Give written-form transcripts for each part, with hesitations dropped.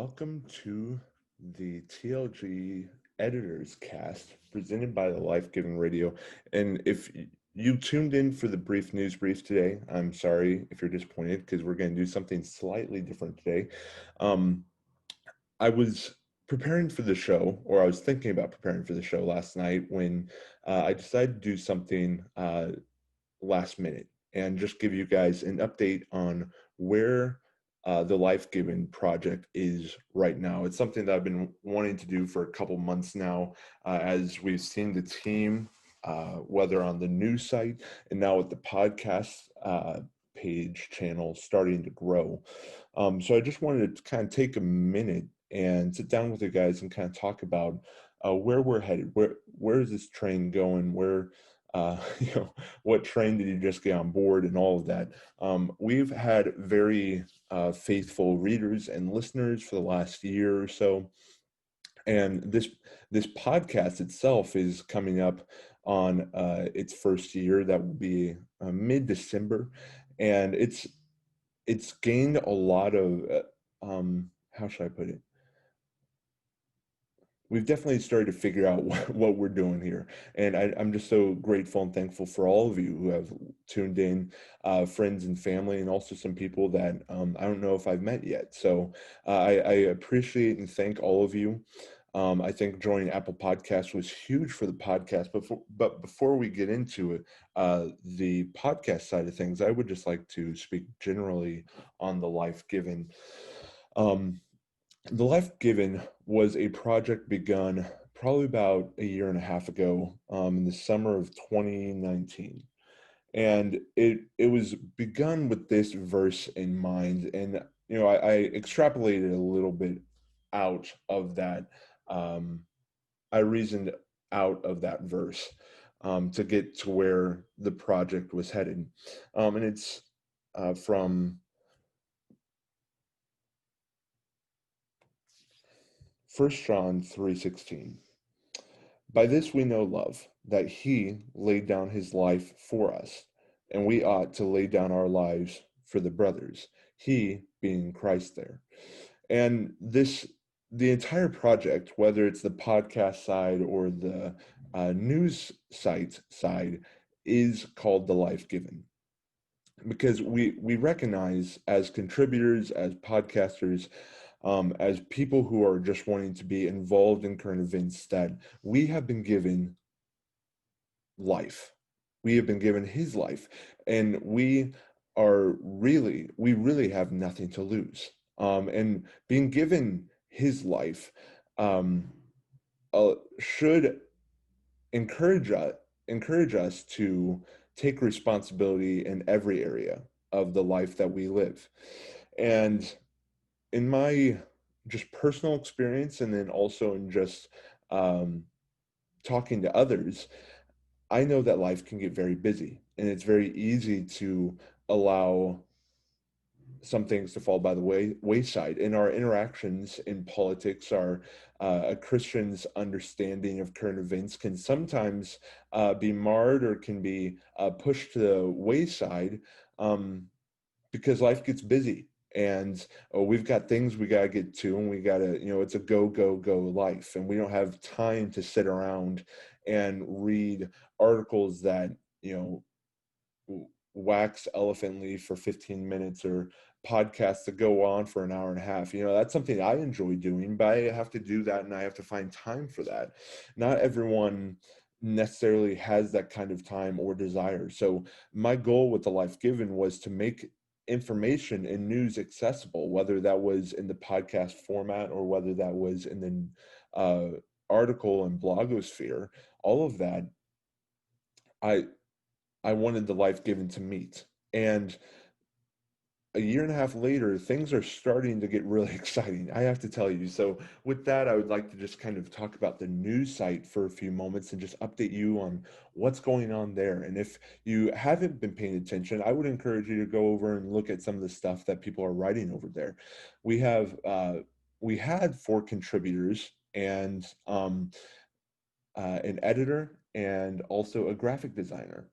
Welcome to the TLG Editors Cast presented by the Life Giving Radio. And if you tuned in for the brief news brief today, I'm sorry if you're disappointed because we're going to do something slightly different today. Um, I was preparing for the show, or I was thinking about preparing for the show last night when I decided to do something last minute and just give you guys an update on where the Life Given project is right now. It's something that I've been wanting to do for a couple months now, as we've seen the team, whether on the news site and now with the podcast page channel starting to grow. So I just wanted to kind of take a minute and sit down with you guys and kind of talk about where we're headed. Where is this train going? Where what train did you just get on board and all of that. We've had very faithful readers and listeners for the last year or so. And this podcast itself is coming up on its first year. That will be mid-December. And it's gained a lot of, how should I put it? We've definitely started to figure out what we're doing here. And I'm just so grateful and thankful for all of you who have tuned in, friends and family, and also some people that I don't know if I've met yet. So I appreciate and thank all of you. I think joining Apple Podcasts was huge for the podcast. But before we get into it, the podcast side of things, I would just like to speak generally on the Life Given. Um, the Life Given was a project begun probably about a year and a half ago, in the summer of 2019. And it was begun with this verse in mind. And, I extrapolated a little bit out of that. Um, I reasoned out of that verse to get to where the project was headed. And it's from First John 3:16. By this we know love, that he laid down his life for us, and we ought to lay down our lives for the brothers, he being Christ there. And the entire project, whether it's the podcast side or the news site side, is called The Life Given. Because we recognize as contributors, as podcasters, as people who are just wanting to be involved in current events, that we have been given life. We have been given his life, and we really have nothing to lose. And being given his life um, should encourage us to take responsibility in every area of the life that we live. And in my just personal experience, and then also in just um, talking to others, I know that life can get very busy, and it's very easy to allow some things to fall by the wayside. In our interactions in politics, our a Christian's understanding of current events can sometimes be marred or can be pushed to the wayside, um, because life gets busy, and we've got things we got to get to, and we got to, it's a go go go life, and we don't have time to sit around and read articles that wax eloquently for 15 minutes, or podcasts that go on for an hour and a half. That's something I enjoy doing, but I have to do that, and I have to find time for that. Not everyone necessarily has that kind of time or desire. So my goal with the Life Given was to make information and news accessible, whether that was in the podcast format or whether that was in the article and blogosphere. All of that, I I wanted the Life Given to meet. And a year and a half later, things are starting to get really exciting, I have to tell you. So, with that, I would like to just kind of talk about the news site for a few moments and just update you on what's going on there. And if you haven't been paying attention, I would encourage you to go over and look at some of the stuff that people are writing over there. We have we had 4 contributors and an editor and also a graphic designer.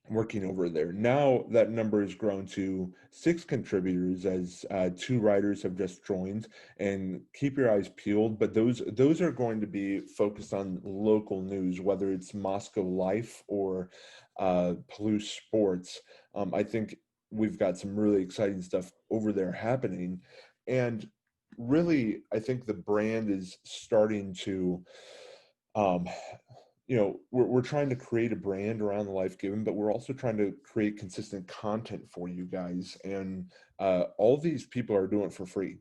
working over there. Now that number has grown to 6 contributors, as 2 writers have just joined. And keep your eyes peeled, but those are going to be focused on local news, whether it's Moscow Life or Palouse Sports. I think we've got some really exciting stuff over there happening, and really, I think the brand is starting to um, we're trying to create a brand around the Life Given, but we're also trying to create consistent content for you guys. And all these people are doing it for free.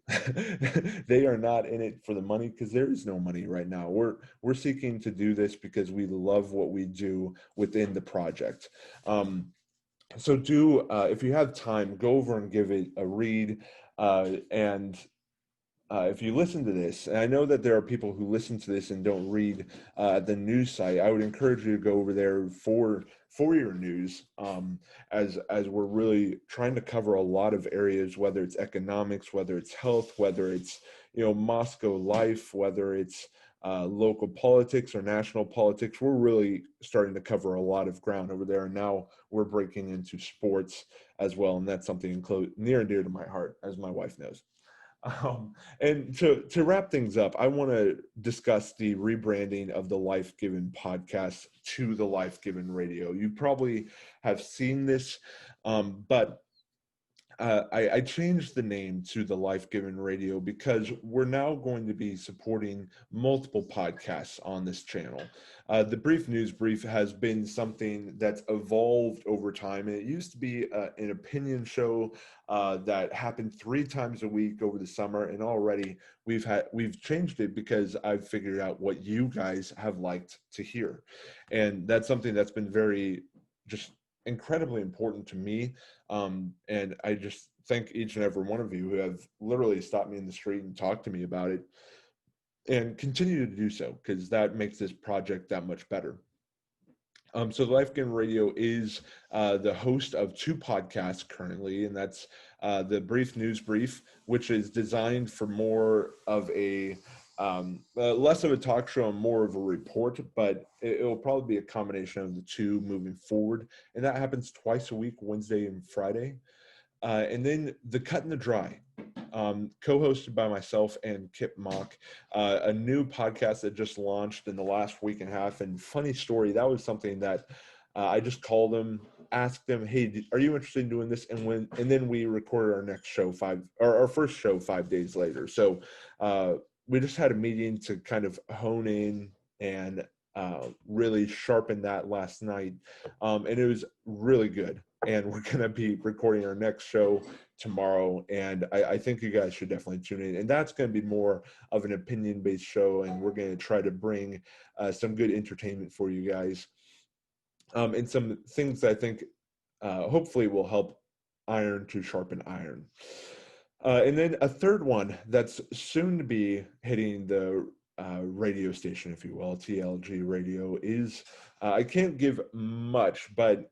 They are not in it for the money, because there is no money right now. We're seeking to do this because we love what we do within the project. So do if you have time, go over and give it a read. And if you listen to this, and I know that there are people who listen to this and don't read the news site, I would encourage you to go over there for your news, as we're really trying to cover a lot of areas, whether it's economics, whether it's health, whether it's Moscow Life, whether it's local politics or national politics. We're really starting to cover a lot of ground over there, and now we're breaking into sports as well, and that's something near and dear to my heart, as my wife knows. And to wrap things up, I want to discuss the rebranding of the Life Given podcast to the Life Given Radio. You probably have seen this, but I changed the name to the Life Given Radio because we're now going to be supporting multiple podcasts on this channel. The Brief News Brief has been something that's evolved over time, and it used to be an opinion show that happened 3 times a week over the summer, and already we've changed it because I've figured out what you guys have liked to hear, and that's something that's been very just incredibly important to me. And I just thank each and every one of you who have literally stopped me in the street and talked to me about it, and continue to do so, because that makes this project that much better. So the Life Given Radio is the host of 2 podcasts currently, and that's the Brief News Brief, which is designed for more of less of a talk show and more of a report, but it will probably be a combination of the two moving forward. And that happens twice a week, Wednesday and Friday. And then the Cut and the Dry, co-hosted by myself and Kip Mock, a new podcast that just launched in the last week and a half. And funny story, that was something that I just called him, asked him, "Hey, are you interested in doing this?" And then we recorded our next show our first show 5 days later. So we just had a meeting to kind of hone in and really sharpen that last night, and it was really good. And we're going to be recording our next show tomorrow, and I think you guys should definitely tune in. And that's going to be more of an opinion-based show, and we're going to try to bring some good entertainment for you guys, and some things that I think hopefully will help iron to sharpen iron. And then a third one that's soon to be hitting the radio station, if you will, TLG radio, is I can't give much, but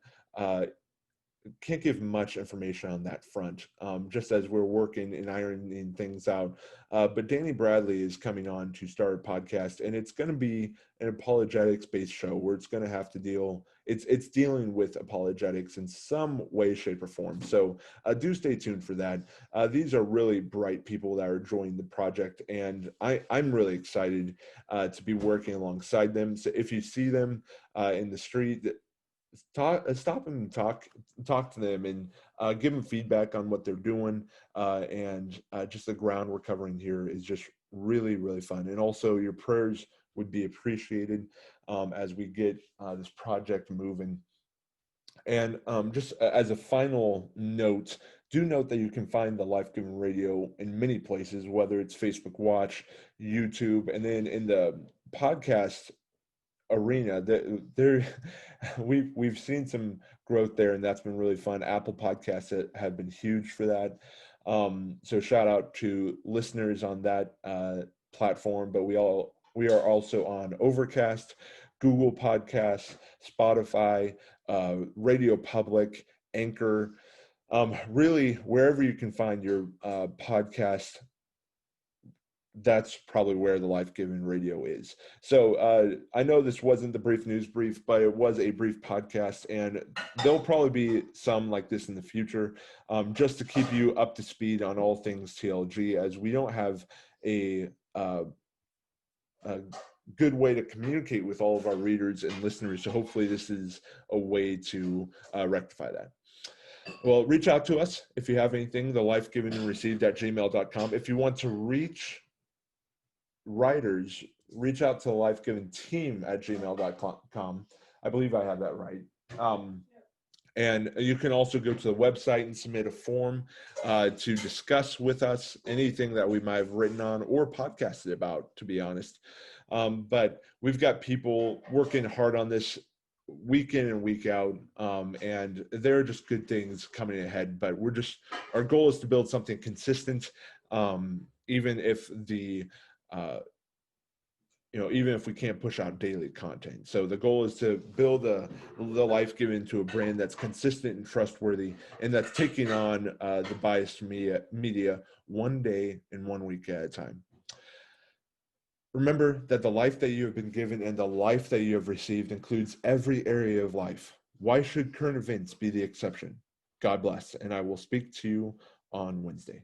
can't give much information on that front, just as we're working and ironing things out. But Danny Bradley is coming on to start a podcast, and it's going to be an apologetics-based show where it's going to have to it's dealing with apologetics in some way, shape, or form. So do stay tuned for that. These are really bright people that are joining the project, and I'm really excited to be working alongside them. So if you see them in the street, stop and talk to them, and give them feedback on what they're doing, and just the ground we're covering here is just really, really fun. And also your prayers would be appreciated as we get this project moving. And just as a final note, do note that you can find the Life Given Radio in many places, whether it's Facebook Watch, YouTube, and then in the podcast arena that there we've seen some growth there, and that's been really fun. Apple Podcasts have been huge for that, so shout out to listeners on that platform. But we are also on Overcast, Google Podcasts, Spotify, Radio Public, Anchor, really wherever you can find your podcast that's probably where the Life Giving Radio is. So I know this wasn't the brief news brief, but it was a brief podcast, and there'll probably be some like this in the future, just to keep you up to speed on all things TLG, as we don't have a good way to communicate with all of our readers and listeners. So hopefully this is a way to rectify that. Well, reach out to us if you have anything, thelifegivenandreceived@gmail.com. If you want to reach writers, reach out to the lifegivingteam@gmail.com. I believe I have that right. And you can also go to the website and submit a form to discuss with us anything that we might have written on or podcasted about, to be honest. But we've got people working hard on this week in and week out, and there are just good things coming ahead. But our goal is to build something consistent, even if even if we can't push out daily content. So the goal is to build the Life Given to a brand that's consistent and trustworthy, and that's taking on the biased media one day and 1 week at a time. Remember that the life that you have been given and the life that you have received includes every area of life. Why should current events be the exception? God bless, and I will speak to you on Wednesday.